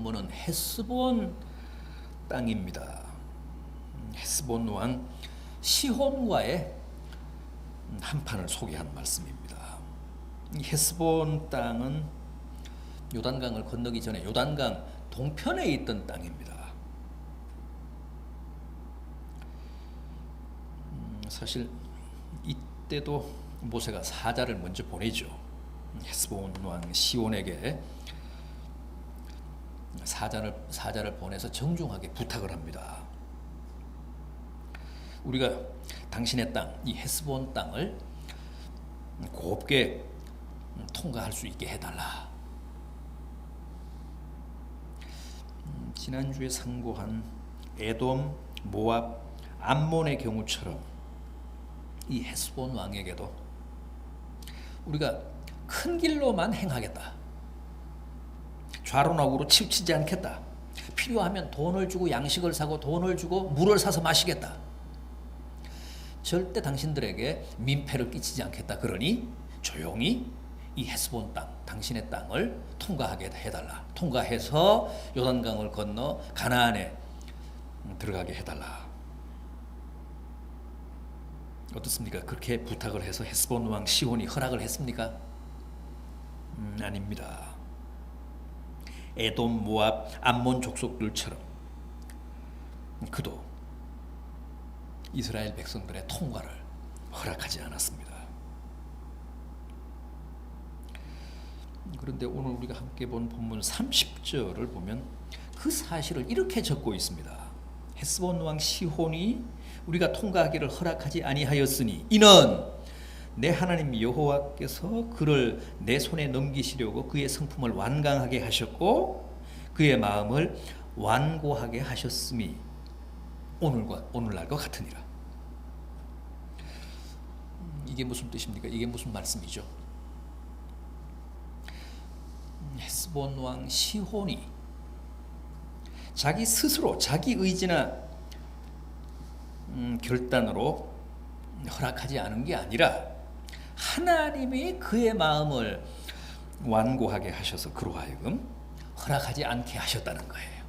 본문은 헤스본 땅입니다. 헤스본 왕 시혼과의 한판을 소개한 말씀입니다. 이 헤스본 땅은 요단강을 건너기 전에 요단강 동편에 있던 땅입니다. 사실 이때도 모세가 사자를 먼저 보내죠. 헤스본 왕 시온에게 사자를 보내서 정중하게 부탁을 합니다. 우리가 당신의 땅, 이 헤스본 땅을 곱게 통과할 수 있게 해달라. 지난주에 상고한 에돔, 모압, 암몬의 경우처럼 이 헤스본 왕에게도 우리가 큰 길로만 행하겠다. 좌로나우로 치우치지 않겠다. 필요하면 돈을 주고 양식을 사고 돈을 주고 물을 사서 마시겠다. 절대 당신들에게 민폐를 끼치지 않겠다. 그러니 조용히 이 헤스본 땅, 당신의 땅을 통과하게 해달라. 통과해서 요단강을 건너 가나안에 들어가게 해달라. 어떻습니까? 그렇게 부탁을 해서 헤스본 왕 시온이 허락을 했습니까? 아닙니다. 에돔, 모압, 암몬 족속들처럼 그도 이스라엘 백성들의 통과를 허락하지 않았습니다. 그런데 오늘 우리가 함께 본 본문 30절을 보면 그 사실을 이렇게 적고 있습니다. 헤스본 왕 시혼이 우리가 통과하기를 허락하지 아니하였으니 이는 내 하나님 여호와께서 그를 내 손에 넘기시려고 그의 성품을 완강하게 하셨고 그의 마음을 완고하게 하셨음이 오늘날과 같으니라. 이게 무슨 뜻입니까? 이게 무슨 말씀이죠? 헤스본 왕 시혼이 자기 스스로 자기 의지나 결단으로 허락하지 않은 게 아니라 하나님이 그의 마음을 완고하게 하셔서 그로 하여금 허락하지 않게 하셨다는 거예요.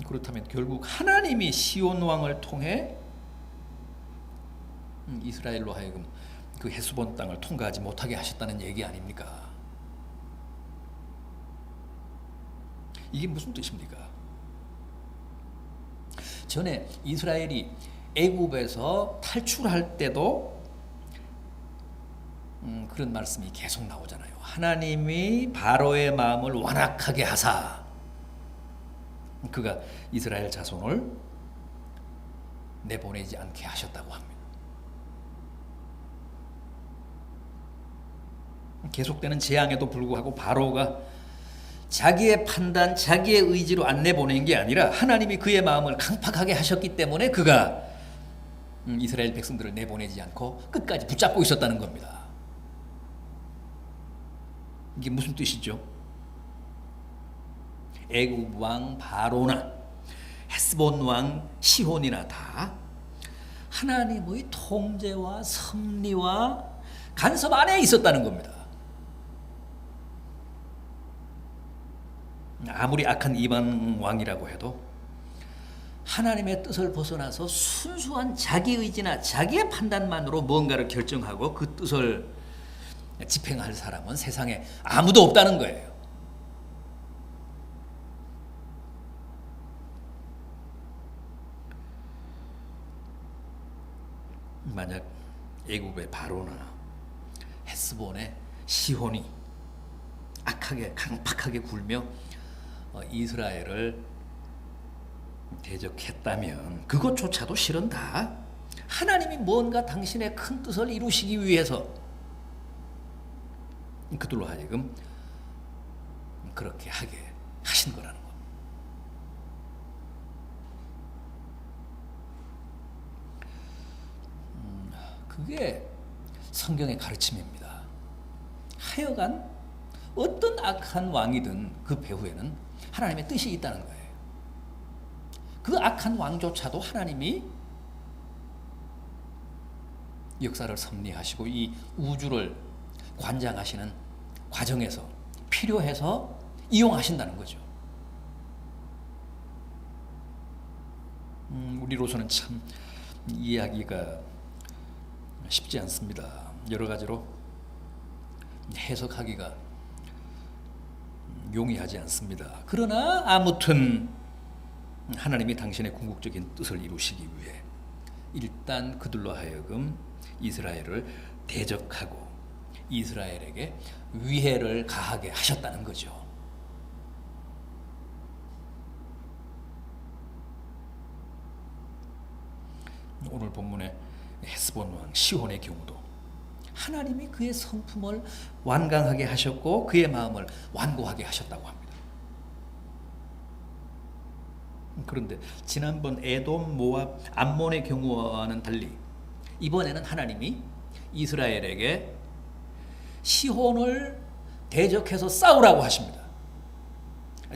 그렇다면 결국 하나님이 시온 왕을 통해 이스라엘로 하여금 그 헤스본 땅을 통과하지 못하게 하셨다는 얘기 아닙니까? 이게 무슨 뜻입니까? 전에 이스라엘이 애굽에서 탈출할 때도 그런 말씀이 계속 나오잖아요. 하나님이 바로의 마음을 완악하게 하사 그가 이스라엘 자손을 내보내지 않게 하셨다고 합니다. 계속되는 재앙에도 불구하고 바로가 자기의 판단, 자기의 의지로 안 내보낸 게 아니라 하나님이 그의 마음을 강팍하게 하셨기 때문에 그가 이스라엘 백성들을 내보내지 않고 끝까지 붙잡고 있었다는 겁니다. 이게 무슨 뜻이죠? 애굽 왕 바로나 헤스본 왕 시혼이나 다 하나님의 통제와 섭리와 간섭 안에 있었다는 겁니다. 아무리 악한 이방 왕이라고 해도 하나님의 뜻을 벗어나서 순수한 자기 의지나 자기의 판단만으로 뭔가를 결정하고 그 뜻을 집행할 사람은 세상에 아무도 없다는 거예요. 만약 애굽의 바로나 헤스본의 시혼이 악하게 강팍하게 굴며 이스라엘을 대적했다면 그것조차도 실은 다 하나님이 뭔가 당신의 큰 뜻을 이루시기 위해서 그들로 하여금 그렇게 하게 하신 거라는 겁니다. 그게 성경의 가르침입니다. 하여간 어떤 악한 왕이든 그 배후에는 하나님의 뜻이 있다는 거예요. 그 악한 왕조차도 하나님이 역사를 섭리하시고 이 우주를 관장하시는 과정에서 필요해서 이용하신다는 거죠. 우리로서는 참 이해하기가 쉽지 않습니다. 여러 가지로 해석하기가 용이하지 않습니다. 그러나 아무튼 하나님이 당신의 궁극적인 뜻을 이루시기 위해 일단 그들로 하여금 이스라엘을 대적하고 이스라엘에게 위해를 가하게 하셨다는 거죠. 오늘 본문의 헤스본 왕 시혼의 경우도 하나님이 그의 성품을 완강하게 하셨고 그의 마음을 완고하게 하셨다고 합니다. 그런데 지난번 에돔, 모압, 암몬의 경우와는 달리 이번에는 하나님이 이스라엘에게 시혼을 대적해서 싸우라고 하십니다.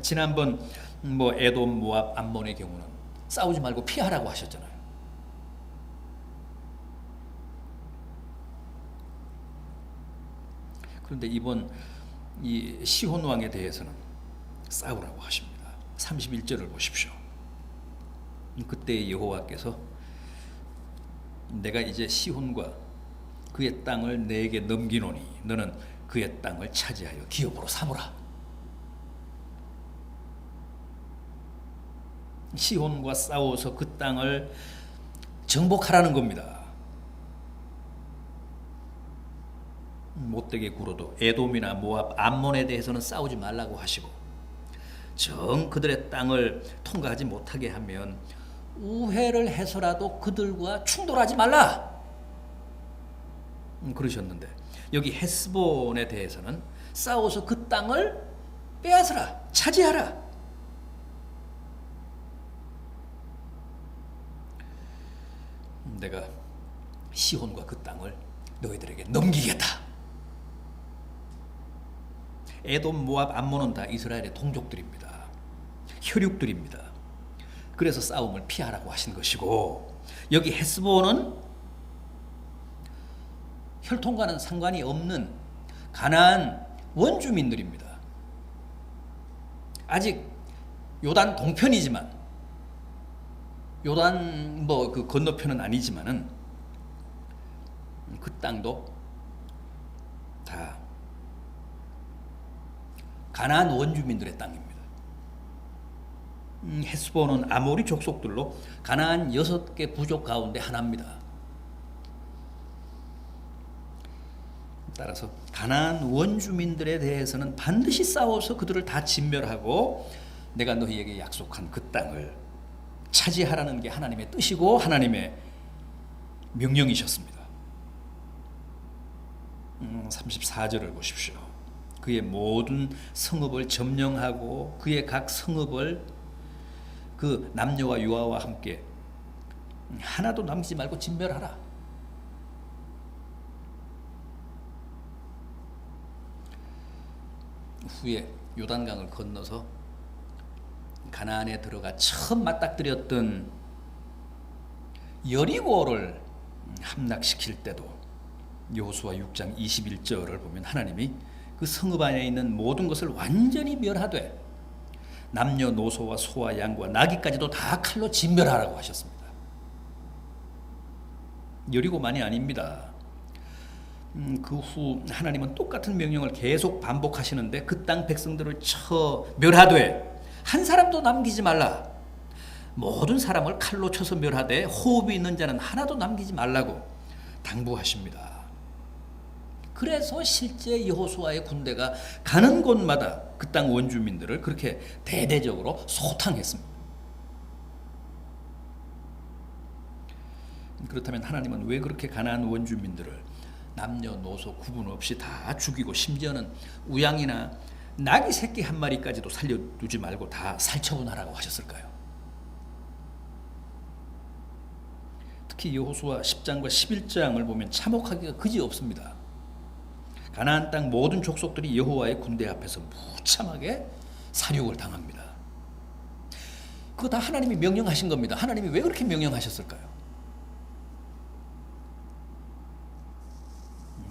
지난번 에돔, 모압, 암몬의 경우는 싸우지 말고 피하라고 하셨잖아요. 그런데 이번 이 시혼 왕에 대해서는 싸우라고 하십니다. 31절을 보십시오. 그때 여호와께서 내가 이제 시혼과 그의 땅을 내게 넘기노니 너는 그의 땅을 차지하여 기업으로 삼으라. 시혼과 싸워서 그 땅을 정복하라는 겁니다. 못되게 굴어도 에돔이나 모압, 암몬에 대해서는 싸우지 말라고 하시고 정 그들의 땅을 통과하지 못하게 하면 우회를 해서라도 그들과 충돌하지 말라 그러셨는데 여기 헤스본에 대해서는 싸워서 그 땅을 빼앗으라, 차지하라. 내가 시혼과 그 땅을 너희들에게 넘기겠다. 에돔, 모압, 암몬은 다 이스라엘의 동족들입니다. 혈육들입니다. 그래서 싸움을 피하라고 하신 것이고 여기 헤스본은 혈통과는 상관이 없는 가나안 원주민들입니다. 아직 요단 동편이지만 요단 그 건너편은 아니지만은 그 땅도 다 가나안 원주민들의 땅입니다. 헤스본은 아모리 족속들로 가나안 6개 부족 가운데 하나입니다. 따라서 가나안 원주민들에 대해서는 반드시 싸워서 그들을 다 진멸하고 내가 너희에게 약속한 그 땅을 차지하라는 게 하나님의 뜻이고 하나님의 명령이셨습니다. 34절을 보십시오. 그의 모든 성읍을 점령하고 그의 각 성읍을 그 남녀와 유아와 함께 하나도 남기지 말고 진멸하라. 후에 요단강을 건너서 가나안에 들어가 처음 맞닥뜨렸던 여리고를 함락시킬 때도 여호수아 6장 21절을 보면 하나님이 그 성읍 안에 있는 모든 것을 완전히 멸하되 남녀노소와 소와 양과 나귀까지도 다 칼로 진멸하라고 하셨습니다. 여리고만이 아닙니다. 그 후 하나님은 똑같은 명령을 계속 반복하시는데 그 땅 백성들을 쳐 멸하되 한 사람도 남기지 말라. 모든 사람을 칼로 쳐서 멸하되 호흡이 있는 자는 하나도 남기지 말라고 당부하십니다. 그래서 실제 여호수아의 군대가 가는 곳마다 그 땅 원주민들을 그렇게 대대적으로 소탕했습니다. 그렇다면 하나님은 왜 그렇게 가나안 원주민들을 남녀노소 구분 없이 다 죽이고 심지어는 우양이나 나귀 새끼 한 마리까지도 살려두지 말고 다 살처분하라고 하셨을까요? 특히 여호수아 10장과 11장을 보면 참혹하기가 그지없습니다. 가나안 땅 모든 족속들이 여호와의 군대 앞에서 무참하게 사륙을 당합니다. 그거 다 하나님이 명령하신 겁니다. 하나님이 왜 그렇게 명령하셨을까요?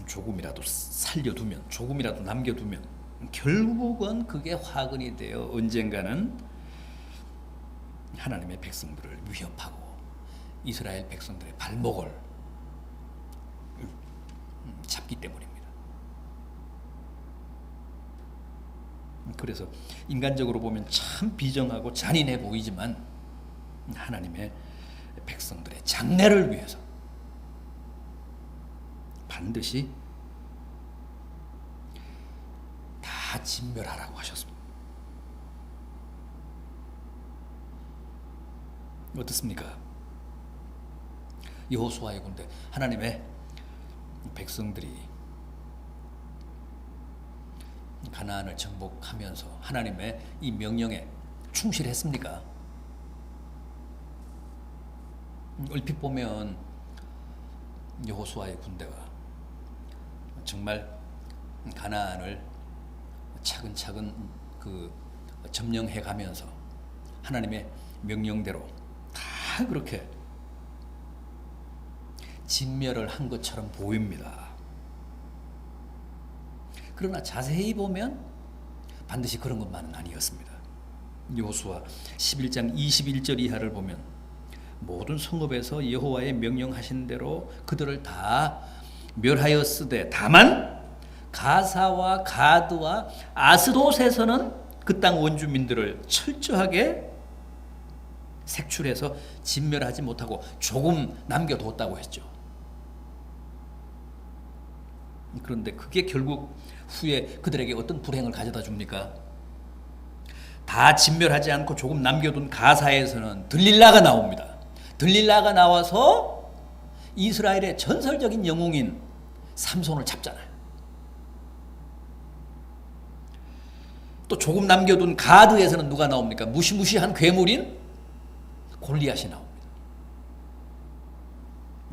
조금이라도 살려두면, 조금이라도 남겨두면 결국은 그게 화근이 되어 언젠가는 하나님의 백성들을 위협하고 이스라엘 백성들의 발목을 잡기 때문입니다. 그래서 인간적으로 보면 참 비정하고 잔인해 보이지만 하나님의 백성들의 장래를 위해서 반드시 다 진멸하라고 하셨습니다. 어떻습니까? 여호수아의 군대, 하나님의 백성들이 가나안을 정복하면서 하나님의 이 명령에 충실했습니까? 얼핏 보면 여호수아의 군대가 정말 가나안을 차근차근 점령해 가면서 하나님의 명령대로 다 그렇게 진멸을 한 것처럼 보입니다. 그러나 자세히 보면 반드시 그런 것만은 아니었습니다. 여호수아 11장 21절 이하를 보면 모든 성읍에서 여호와의 명령하신 대로 그들을 다 멸하였으되 다만 가사와 가드와 아스돗에서는 그 땅 원주민들을 철저하게 색출해서 진멸하지 못하고 조금 남겨뒀다고 했죠. 그런데 그게 결국 후에 그들에게 어떤 불행을 가져다 줍니까? 다 진멸하지 않고 조금 남겨둔 가사에서는 들릴라가 나옵니다. 들릴라가 나와서 이스라엘의 전설적인 영웅인 삼손을 잡잖아요. 또 조금 남겨둔 가드에서는 누가 나옵니까? 무시무시한 괴물인 골리앗이 나옵니다.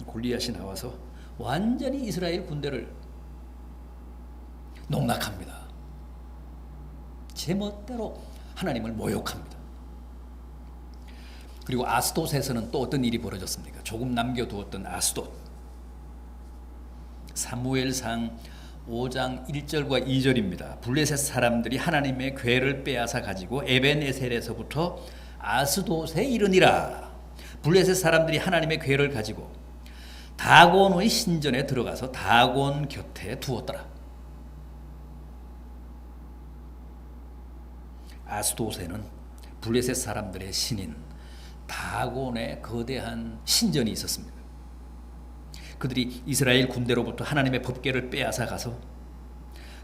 골리앗이 나와서 완전히 이스라엘 군대를 농락합니다. 제멋대로 하나님을 모욕합니다. 그리고 아스돗에서는 또 어떤 일이 벌어졌습니까? 조금 남겨두었던 아스돗. 사무엘상 5장 1절과 2절입니다. 블레셋 사람들이 하나님의 궤를 빼앗아 가지고 에벤에셀에서부터 아스돗에 이르니라. 블레셋 사람들이 하나님의 궤를 가지고 다곤의 신전에 들어가서 다곤 곁에 두었더라. 아스돗에는 블레셋 사람들의 신인 다곤의 거대한 신전이 있었습니다. 그들이 이스라엘 군대로부터 하나님의 법궤를 빼앗아 가서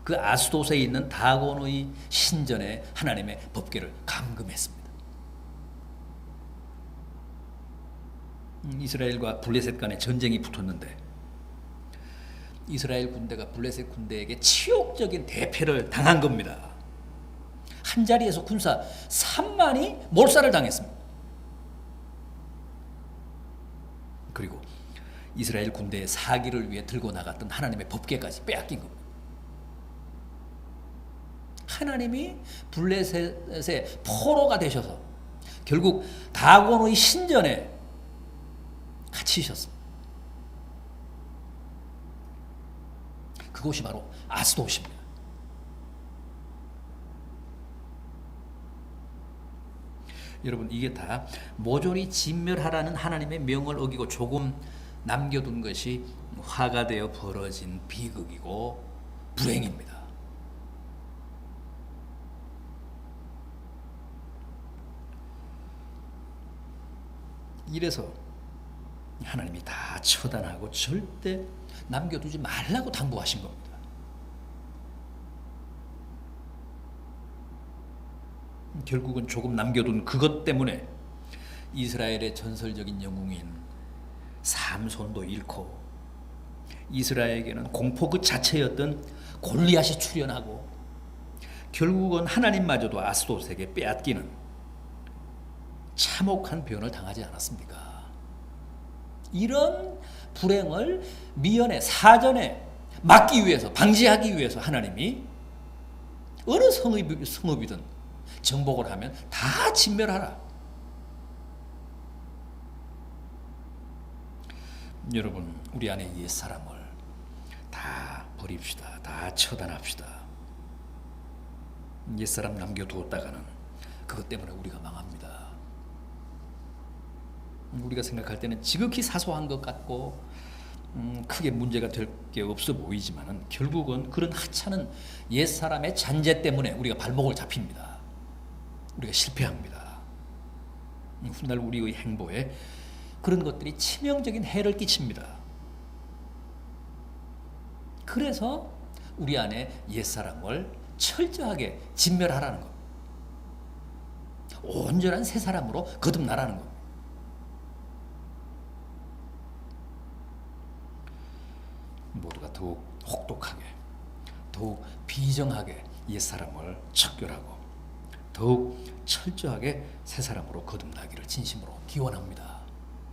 그 아스돗에 있는 다곤의 신전에 하나님의 법궤를 감금했습니다. 이스라엘과 블레셋 간에 전쟁이 붙었는데 이스라엘 군대가 블레셋 군대에게 치욕적인 대패를 당한 겁니다. 한 자리에서 군사 3만이 몰살을 당했습니다. 그리고 이스라엘 군대의 사기를 위해 들고 나갔던 하나님의 법궤까지 빼앗긴 겁니다. 하나님이 블레셋의 포로가 되셔서 결국 다곤의 신전에 갇히셨습니다. 그곳이 바로 아스돗입니다. 여러분, 이게 다 모조리 진멸하라는 하나님의 명을 어기고 조금 남겨둔 것이 화가 되어 벌어진 비극이고 불행입니다. 이래서 하나님이 다 처단하고 절대 남겨두지 말라고 당부하신 겁니다. 결국은 조금 남겨둔 그것 때문에 이스라엘의 전설적인 영웅인 삼손도 잃고 이스라엘에게는 공포 그 자체였던 골리앗이 출현하고 결국은 하나님마저도 아스돗에게 빼앗기는 참혹한 변을 당하지 않았습니까? 이런 불행을 미연에 사전에 막기 위해서 방지하기 위해서 하나님이 어느 성읍이든 정복을 하면 다 진멸하라. 여러분, 우리 안에 옛사람을 다 버립시다. 다 처단합시다. 옛사람 남겨두었다가는 그것 때문에 우리가 망합니다. 우리가 생각할 때는 지극히 사소한 것 같고 크게 문제가 될 게 없어 보이지만은 결국은 그런 하찮은 옛사람의 잔재 때문에 우리가 발목을 잡힙니다. 우리가 실패합니다. 훗날 우리의 행보에 그런 것들이 치명적인 해를 끼칩니다. 그래서 우리 안에 옛사람을 철저하게 진멸하라는 것, 온전한 새 사람으로 거듭나라는 것. 모두가 더욱 혹독하게, 더욱 비정하게 옛사람을 척결하고 더욱 철저하게 새 사람으로 거듭나기를 진심으로 기원합니다.